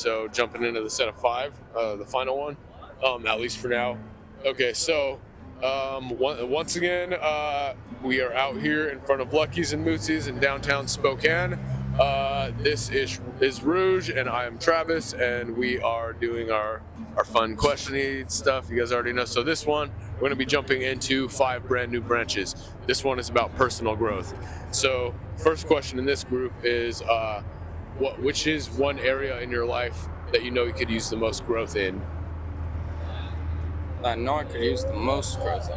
So jumping into the set of five, the final one, at least for now. Okay, so once again, we are out here in front of Lucky's and Moosie's in downtown Spokane. This is Rouge, and I am Travis, and we are doing our fun questioning stuff. You guys already know. So this one, we're going to be jumping into 5 brand new branches. This one is about personal growth. So first question in this group is, which is one area in your life that you know you could use the most growth in? I know I could use the most growth in.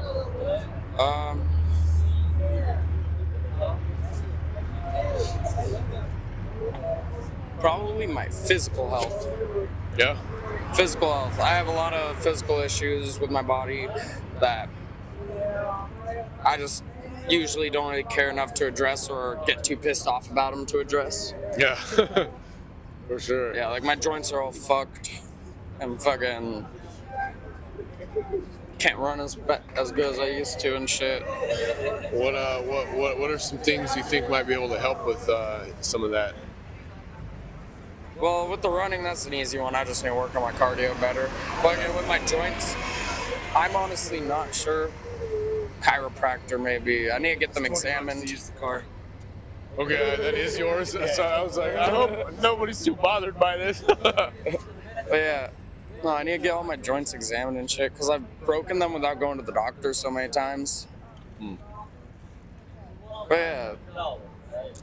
Probably my physical health. Yeah. Physical health. I have a lot of physical issues with my body that I just usually don't really care enough to address or get too pissed off about them to address. Yeah. For sure. Yeah, like my joints are all fucked and fucking can't run as good as I used to and shit. What are some things you think might be able to help with some of that? Well, with the running, that's an easy one. I just need to work on my cardio better. But with my joints, I'm honestly not sure. Chiropractor, maybe. I need to get them examined. Use the car. Okay, that is yours. So I was like, I hope nobody's too bothered by this. But yeah, no, I need to get all my joints examined and shit because I've broken them without going to the doctor so many times. But yeah.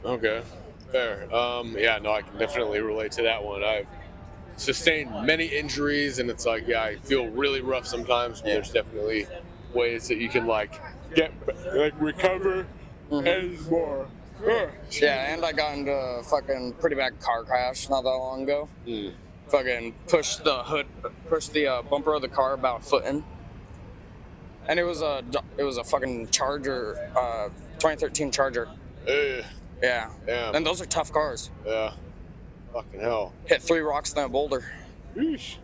Okay, fair. Yeah, no, I can definitely relate to that one. I've sustained many injuries, and it's like, yeah, I feel really rough sometimes. But there's definitely ways that you can recover and more. Yeah, and I got into a fucking pretty bad car crash not that long ago. Fucking pushed the bumper of the car about a foot in. And it was a fucking Charger, 2013 Charger. Yeah. Damn. And those are tough cars. Yeah. Fucking hell. Hit 3 rocks in a boulder. Eesh.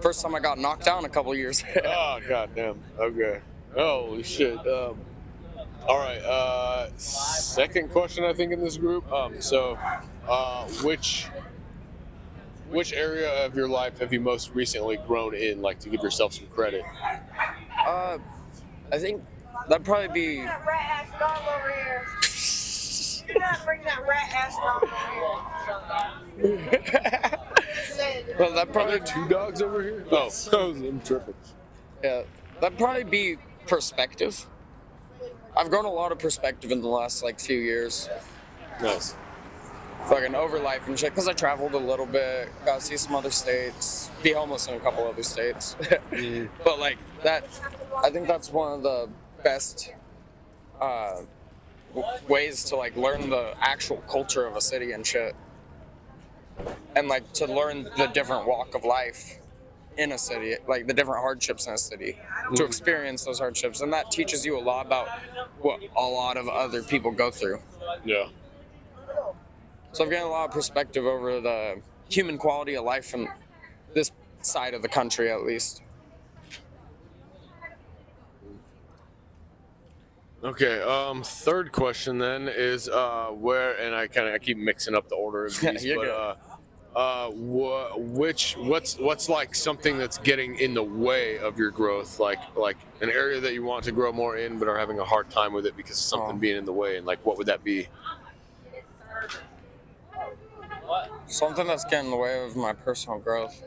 First time I got knocked down in a couple years. Oh, goddamn. Okay. Holy shit. All right. Second question, I think, in this group. Which area of your life have you most recently grown in, like, to give yourself some credit? I think that'd probably be. That rat ass dog over here. You gotta bring that rat ass dog over here. Well, that'd Are probably. there 2 dogs over here? Oh, I'm tripping. Yeah, that'd probably be perspective. I've grown a lot of perspective in the last few years. Nice. Fucking over life and shit, because I traveled a little bit, got to see some other states, be homeless in a couple other states. But that, I think that's one of the best ways to learn the actual culture of a city and shit. And to learn the different walk of life in a city, the different hardships in a city, to experience those hardships. And that teaches you a lot about what a lot of other people go through. Yeah. So I've gained a lot of perspective over the human quality of life in this side of the country, at least. Okay. Third question then is where, and I keep mixing up the order of these, what's something that's getting in the way of your growth, like an area that you want to grow more in but are having a hard time with it because of something being in the way, and what would that be? Something that's getting in the way of my personal growth.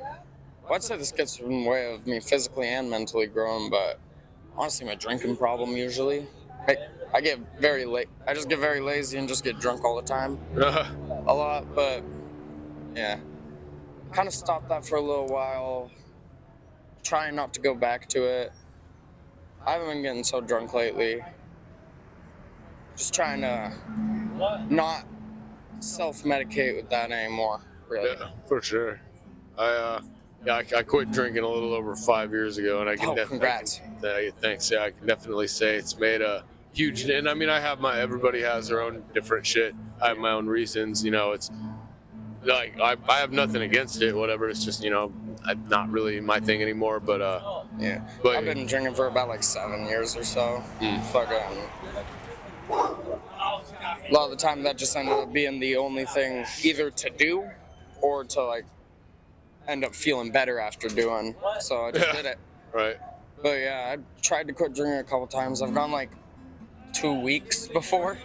Well, I'd say this gets in the way of me physically and mentally growing, but honestly, my drinking problem usually. I get very late. I just get very lazy and just get drunk all the time. A lot, but yeah. Kind of stopped that for a little while. Trying not to go back to it. I haven't been getting so drunk lately. Just trying to not self-medicate with that anymore, really. Yeah, for sure. I quit drinking a little over 5 years ago, and I can congrats. Thanks. Yeah, I can definitely say it's made a huge. And I mean, everybody has their own different shit. I have my own reasons. It's I have nothing against it. Whatever. It's just not really my thing anymore. But yeah. But I've been drinking for about 7 years or so. Fucking. A lot of the time that just ended up being the only thing either to do or to end up feeling better after doing. So I just did it. Right. But yeah, I tried to quit drinking a couple times. I've gone like 2 weeks before.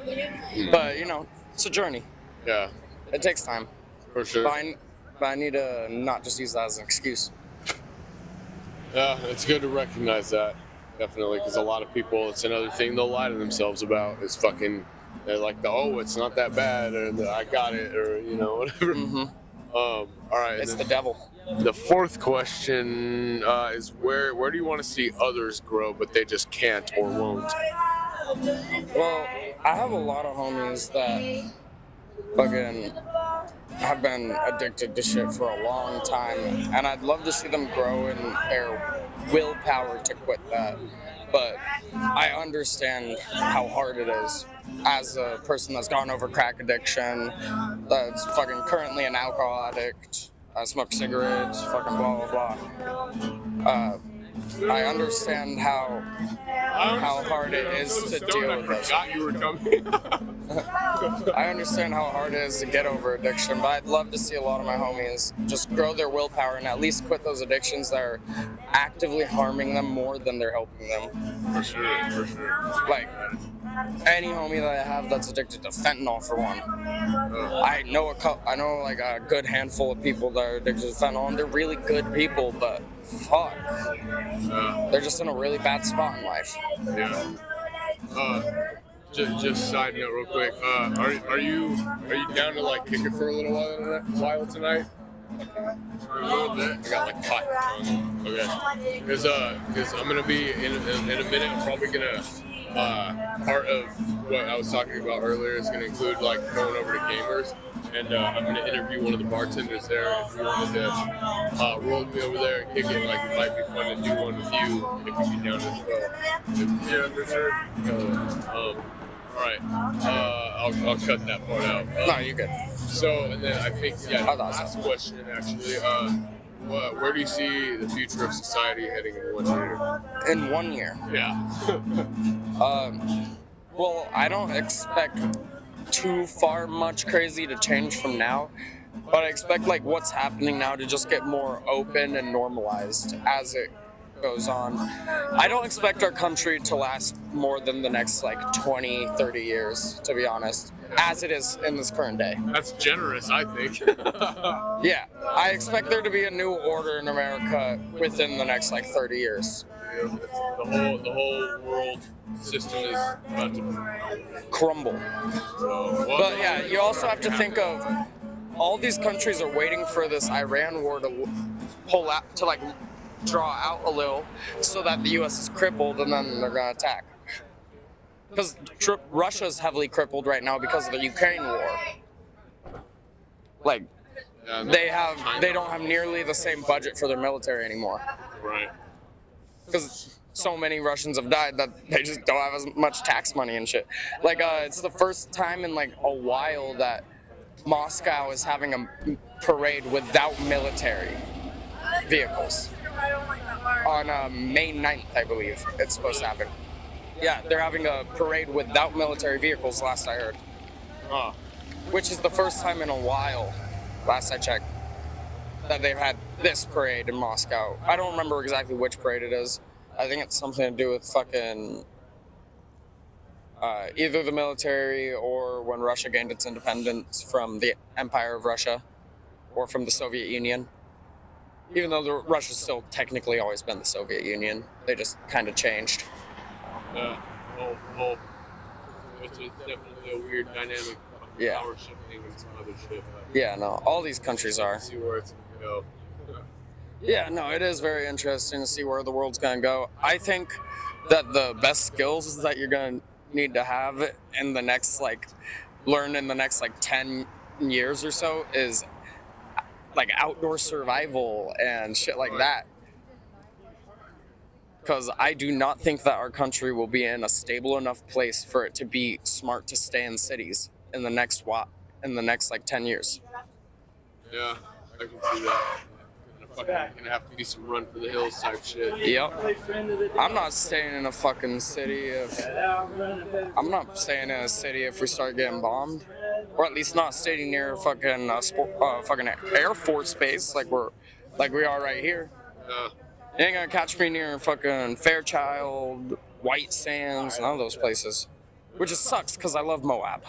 But you know, it's a journey. Yeah, It takes time. for sure. But I need to not just use that as an excuse. Yeah, it's good to recognize that, definitely, because a lot of people, it's another thing they'll lie to themselves about is fucking, they're like, oh, it's not that bad, or I got it, or, you know, whatever. All right. It's and the then devil. the fourth question is where do you want to see others grow, but they just can't or won't? Well, I have a lot of homies that fucking have been addicted to shit for a long time, and I'd love to see them grow in their willpower to quit that. But I understand how hard it is as a person that's gone over crack addiction, that's fucking currently an alcohol addict, smokes cigarettes, fucking blah blah blah. I understand how hard it is to deal with this. I forgot you were coming. I understand how hard it is to get over addiction, but I'd love to see a lot of my homies just grow their willpower and at least quit those addictions that are actively harming them more than they're helping them. For sure, for sure. Like, any homie that I have that's addicted to fentanyl, for one. I know like a good handful of people that are addicted to fentanyl, and they're really good people, but fuck, they're just in a really bad spot in life. Yeah. Just side note, real quick. Are you down to like kick it for a little while tonight? A little bit. I got like caught. Okay. Because I'm gonna be in a minute. I'm probably gonna. Part of what I was talking about earlier is going to include like going over to Gamers, and I'm going to interview one of the bartenders there. If you wanted to roll me over there and kick it, like it might be fun to do one with you if you'd be down as well. Yeah, for sure. All right, I'll cut that part out. No, you're good. So, and then I think last question actually. Where do you see the future of society heading in 1 year? In 1 year? Yeah. Well, I don't expect too far much crazy to change from now, but I expect like what's happening now to just get more open and normalized as it goes on. I don't expect our country to last more than the next like 20, 30 years, to be honest, as it is in this current day. That's generous, I think. Yeah, I expect there to be a new order in America within the next like 30 years. The whole world system is about to crumble. But yeah, you also have to think of all these countries are waiting for this Iran war to pull out, to like draw out a little so that the US is crippled and then they're gonna attack. Because Russia's heavily crippled right now because of the Ukraine war. Like, they don't have nearly the same budget for their military anymore. Right. Because so many Russians have died that they just don't have as much tax money and shit. Like, it's the first time in like a while that Moscow is having a parade without military vehicles. On May 9th, I believe it's supposed to happen. Yeah, they're having a parade without military vehicles, last I heard. Which is the first time in a while, last I checked, that they've had this parade in Moscow. I don't remember exactly which parade it is. I think it's something to do with fucking either the military or when Russia gained its independence from the Empire of Russia or from the Soviet Union. Even though Russia's still technically always been the Soviet Union, they just kind of changed. It's definitely a weird dynamic. Yeah. Power shifting and some other shit. Yeah, no, all these countries are. See where it's gonna go. Yeah, no, it is very interesting to see where the world's gonna go. I think that the best skills that you're gonna need to have in the next learn in the next 10 years or so is like outdoor survival and shit like that. Because I do not think that our country will be in a stable enough place for it to be smart to stay in cities in the next 10 years. Yeah, I can see that. Gonna have to be some run for the hills type shit. Yep. I'm not staying in a fucking city if we start getting bombed, or at least not staying near fucking fucking Air Force base like we're like we are right here. You ain't gonna catch me near fucking Fairchild, White Sands, none of those places. Which just sucks because I love Moab.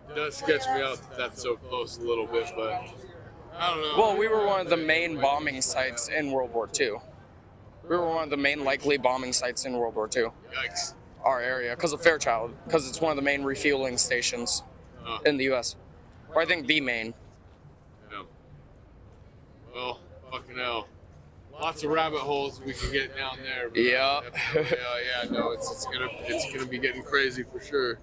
It does sketch me out that that's so close a little bit, but I don't know. Well, we were one of the main bombing sites in World War II. We were one of the main likely bombing sites in World War II. Yikes. Our area, because of Fairchild, because it's one of the main refueling stations in the U.S. Or I think the main. Yeah. Well, fucking hell. Lots of rabbit holes we can get down there. But Yeah. No, it's gonna be getting crazy for sure.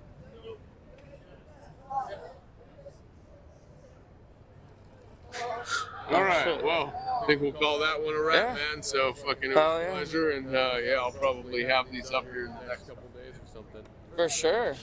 All right, well, I think we'll call that one a wrap, man. So fucking it was a pleasure, and I'll probably have these up here in the next couple days or something. For sure.